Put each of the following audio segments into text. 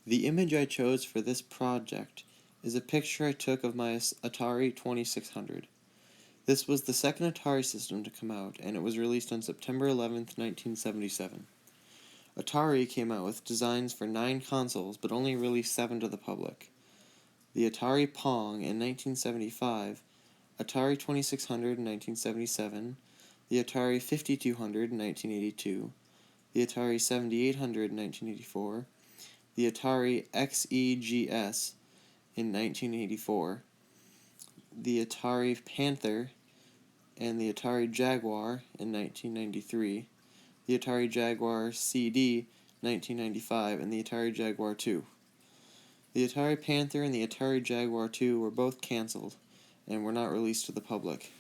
The image I chose for this project is a picture I took of my Atari 2600. This was the second Atari system to come out, and it was released on September 11th, 1977. Atari came out with designs for 9 consoles, but only released 7 to the public. The Atari Pong in 1975, Atari 2600 in 1977, the Atari 5200 in 1982, the Atari 7800 in 1984, the Atari XEGS in 1984, the Atari Panther and the Atari Jaguar in 1993, the Atari Jaguar CD 1995, and the Atari Jaguar II. The Atari Panther and the Atari Jaguar II were both cancelled and were not released to the public.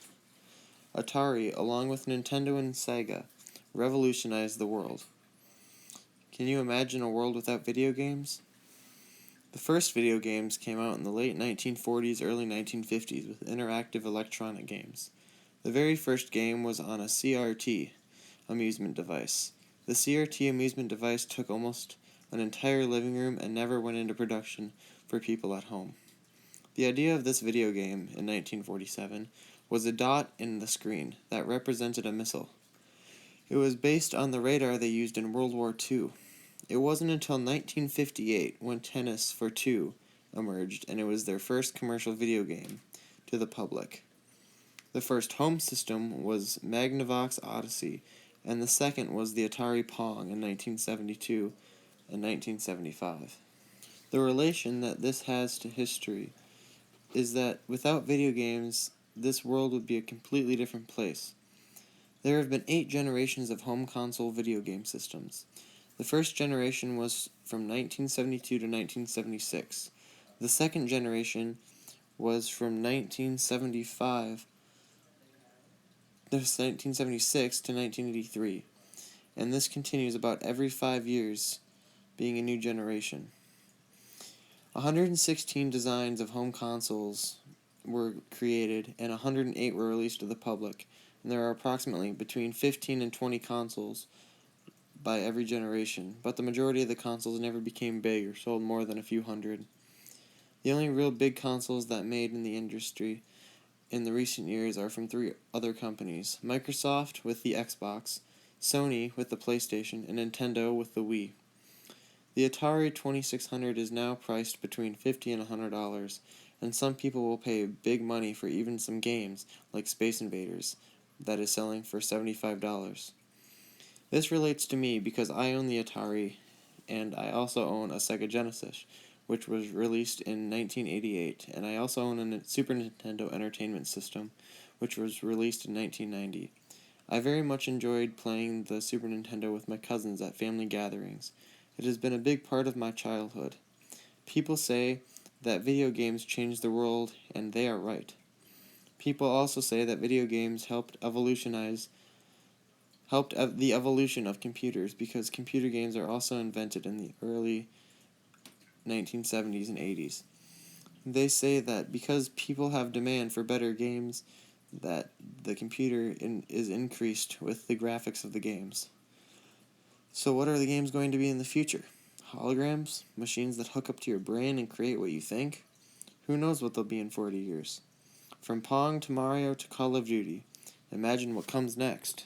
Atari, along with Nintendo and Sega, revolutionized the world. Can you imagine a world without video games? The first video games came out in the late 1940s, early 1950s with interactive electronic games. The very first game was on a CRT amusement device. The CRT amusement device took almost an entire living room and never went into production for people at home. The idea of this video game in 1947 was a dot in the screen that represented a missile. It was based on the radar they used in World War II. It wasn't until 1958 when Tennis for Two emerged, and it was their first commercial video game to the public. The first home system was Magnavox Odyssey, and the second was the Atari Pong in 1972 and 1975. The relation that this has to history is that without video games, this world would be a completely different place. There have been 8 generations of home console video game systems. The first generation was from 1972 to 1976. The second generation was from 1976 to 1983, and this continues about every 5 years, being a new generation. 116 designs of home consoles were created, and 108 were released to the public, and there are approximately between 15 and 20 consoles by every generation, but the majority of the consoles never became big or sold more than a few hundred. The only real big consoles that made in the industry in the recent years are from 3 other companies: Microsoft with the Xbox, Sony with the PlayStation, and Nintendo with the Wii. The Atari 2600 is now priced between $50 and $100, and some people will pay big money for even some games like Space Invaders that is selling for $75. This relates to me because I own the Atari, and I also own a Sega Genesis, which was released in 1988, and I also own a Super Nintendo Entertainment System, which was released in 1990. I very much enjoyed playing the Super Nintendo with my cousins at family gatherings. It has been a big part of my childhood. People say that video games changed the world, and they are right. People also say that video games helped the evolution of computers, because computer games are also invented in the early 1970s and 80s. They say that because people have demand for better games, that the computer is increased with the graphics of the games. So what are the games going to be in the future? Holograms? Machines that hook up to your brain and create what you think? Who knows what they'll be in 40 years? From Pong to Mario to Call of Duty. Imagine what comes next.